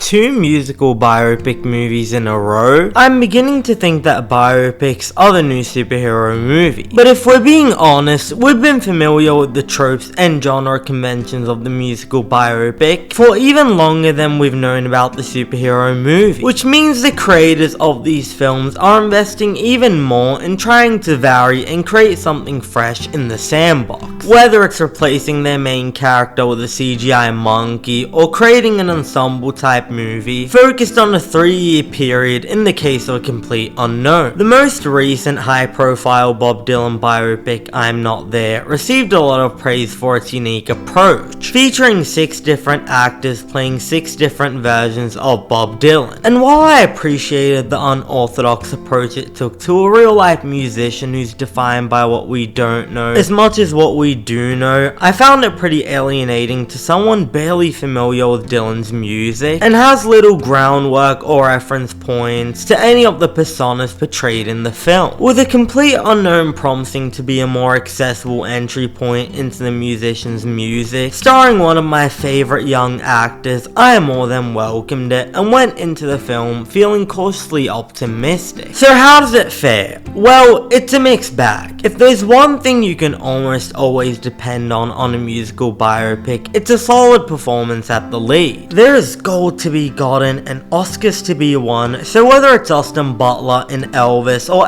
2 musical biopic movies in a row, I'm beginning to think that biopics are the new superhero movie. But if we're being honest, we've been familiar with the tropes and genre conventions of the musical biopic for even longer than we've known about the superhero movie, which means the creators of these films are investing even more in trying to vary and create something fresh in the sandbox. Whether it's replacing their main character with a CGI monkey or creating an ensemble type movie focused on a 3-year period in the case of a complete unknown. The most recent high-profile Bob Dylan biopic, I'm Not There, received a lot of praise for its unique approach, featuring 6 different actors playing 6 different versions of Bob Dylan. And while I appreciated the unorthodox approach it took to a real-life musician who's defined by what we don't know as much as what we do know, I found it pretty alienating to someone barely familiar with Dylan's music and has little groundwork or reference points to any of the personas portrayed in the film. With a complete unknown promising to be a more accessible entry point into the musician's music, starring one of my favorite young actors, I more than welcomed it and went into the film feeling cautiously optimistic. So how does it fare? Well, it's a mixed bag. If there's one thing you can almost always depend on a musical biopic, it's a solid performance at the lead. There is gold to be gotten and Oscars to be won, so whether it's Austin Butler in Elvis or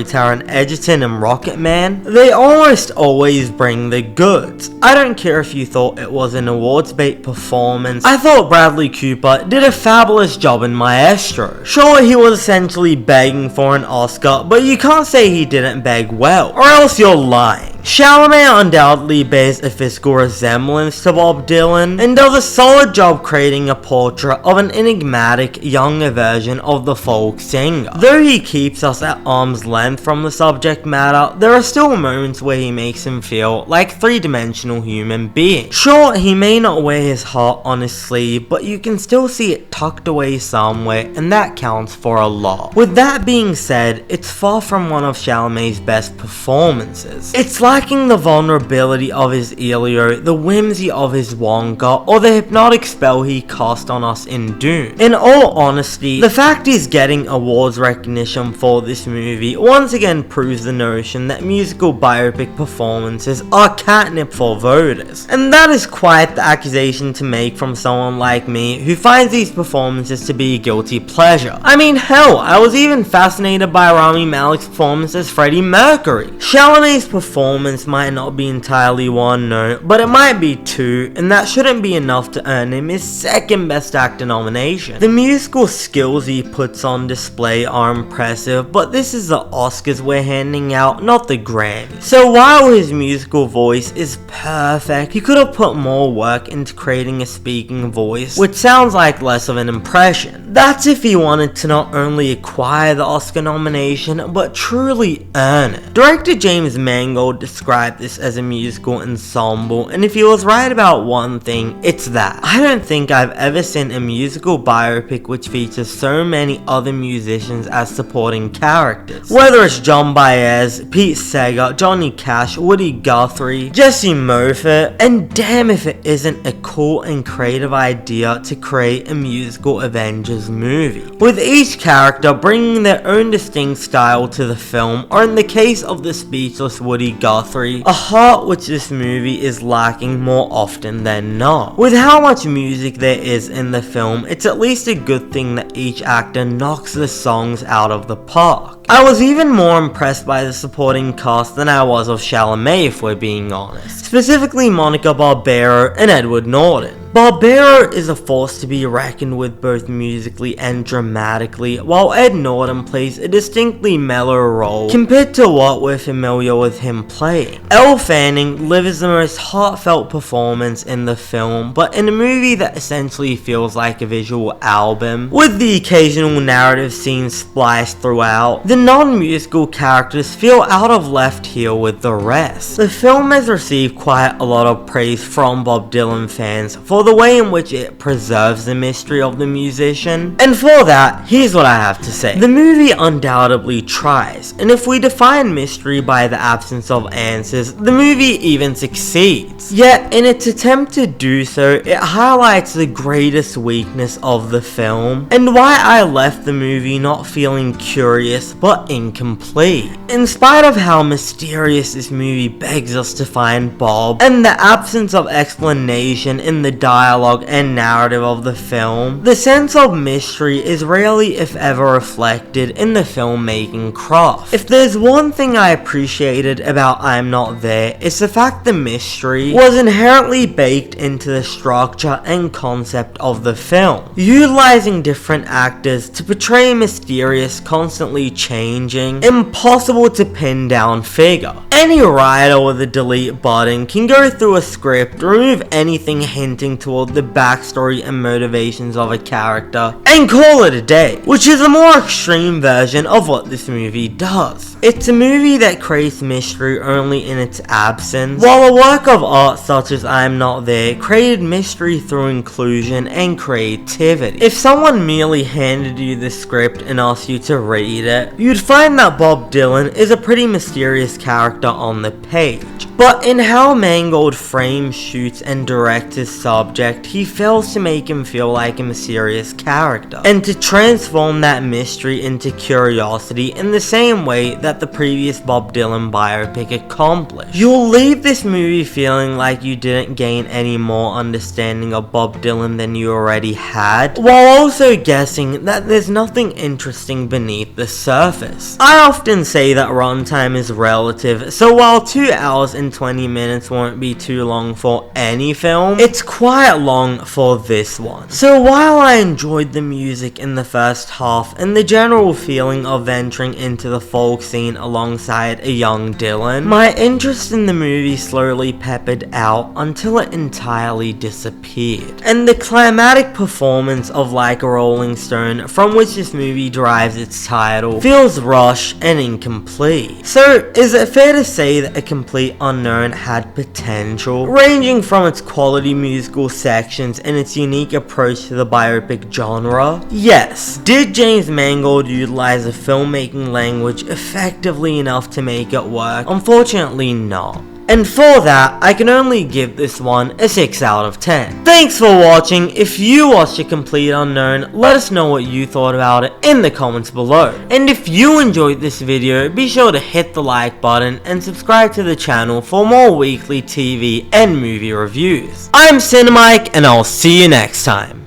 Taron Egerton in Rocket Man, they almost always bring the goods. I don't care if you thought it was an awards bait performance, I thought Bradley Cooper did a fabulous job in Maestro. Sure, he was essentially begging for an Oscar, but you can't say he didn't beg well, or else you're lying. Chalamet undoubtedly bears a physical resemblance to Bob Dylan and does a solid job creating a portrait of an enigmatic, younger version of the folk singer. Though he keeps us at arm's length from the subject matter, there are still moments where he makes him feel like a 3-dimensional human being. Sure, he may not wear his heart on his sleeve, but you can still see it tucked away somewhere, and that counts for a lot. With that being said, it's far from one of Chalamet's best performances. It's lacking the vulnerability of his Elio, the whimsy of his Wonka, or the hypnotic spell he cast on us in Dune. In all honesty, the fact he's getting awards recognition for this movie once again proves the notion that musical biopic performances are catnip for voters. And that is quite the accusation to make from someone like me who finds these performances to be a guilty pleasure. I mean, hell, I was even fascinated by Rami Malek's performance as Freddie Mercury. Chalamet's performance might not be entirely one note, but it might be 2, and that shouldn't be enough to earn him his 2nd Best Actor nomination. The musical skills he puts on display are impressive, but this is the Oscars we're handing out, not the Grammy. So while his musical voice is perfect, he could have put more work into creating a speaking voice, which sounds like less of an impression. That's if he wanted to not only acquire the Oscar nomination, but truly earn it. Director James Mangold described this as a musical ensemble, and if he was right about one thing, it's that. I don't think I've ever seen a musical biopic which features so many other musicians as supporting characters. Whether it's John Baez, Pete Seeger, Johnny Cash, Woody Guthrie, Jesse Moffat, and damn if it isn't a cool and creative idea to create a musical Avengers movie, with each character bringing their own distinct style to the film, or in the case of the speechless Woody Guthrie, a heart which this movie is lacking more often than not. With how much music there is in the film, it's at least a good thing that each actor knocks the songs out of the park. I was even more impressed by the supporting cast than I was of Chalamet, if we're being honest. Specifically Monica Barbaro and Edward Norton. Barbaro is a force to be reckoned with both musically and dramatically, while Ed Norton plays a distinctly mellow role compared to what we're familiar with him playing. Elle Fanning delivers the most heartfelt performance in the film, but in a movie that essentially feels like a visual album, with the occasional narrative scenes spliced throughout. The non-musical characters feel out of left here with the rest. The film has received quite a lot of praise from Bob Dylan fans for for the way in which it preserves the mystery of the musician. And for that, here's what I have to say. The movie undoubtedly tries, and if we define mystery by the absence of answers, the movie even succeeds. Yet, in its attempt to do so, it highlights the greatest weakness of the film, and why I left the movie not feeling curious but incomplete. In spite of how mysterious this movie begs us to find Bob, and the absence of explanation in the dialogue and narrative of the film, the sense of mystery is rarely if ever reflected in the filmmaking craft. If there's one thing I appreciated about I'm Not There, it's the fact the mystery was inherently baked into the structure and concept of the film, utilizing different actors to portray a mysterious, constantly changing, impossible to pin down figure. Any writer with a delete button can go through a script, remove anything hinting toward the backstory and motivations of a character, and call it a day, which is a more extreme version of what this movie does. It's a movie that creates mystery only in its absence, while a work of art such as I'm Not There created mystery through inclusion and creativity. If someone merely handed you the script and asked you to read it, you'd find that Bob Dylan is a pretty mysterious character on the page. But in how Mangold frames, shoots, and directs his subject, he fails to make him feel like a mysterious character, and to transform that mystery into curiosity in the same way that the previous Bob Dylan biopic accomplished. You'll leave this movie feeling like you didn't gain any more understanding of Bob Dylan than you already had, while also guessing that there's nothing interesting beneath the surface. I often say that runtime is relative, so while 2 hours and 20 minutes won't be too long for any film, it's quite long for this one. So while I enjoyed the music in the first half and the general feeling of venturing into the folk scene alongside a young Dylan, my interest in the movie slowly peppered out until it entirely disappeared. And the climatic performance of Like a Rolling Stone, from which this movie derives its title, feels rushed and incomplete. So is it fair to say that A Complete Unknown had potential, ranging from its quality musical sections and its unique approach to the biopic genre? Yes. Did James Mangold utilize a filmmaking language effectively enough to make it work? Unfortunately not. And for that, I can only give this one a 6 out of 10. Thanks for watching. If you watched A Complete Unknown, let us know what you thought about it in the comments below. And if you enjoyed this video, be sure to hit the like button and subscribe to the channel for more weekly TV and movie reviews. I'm Cinemike, and I'll see you next time.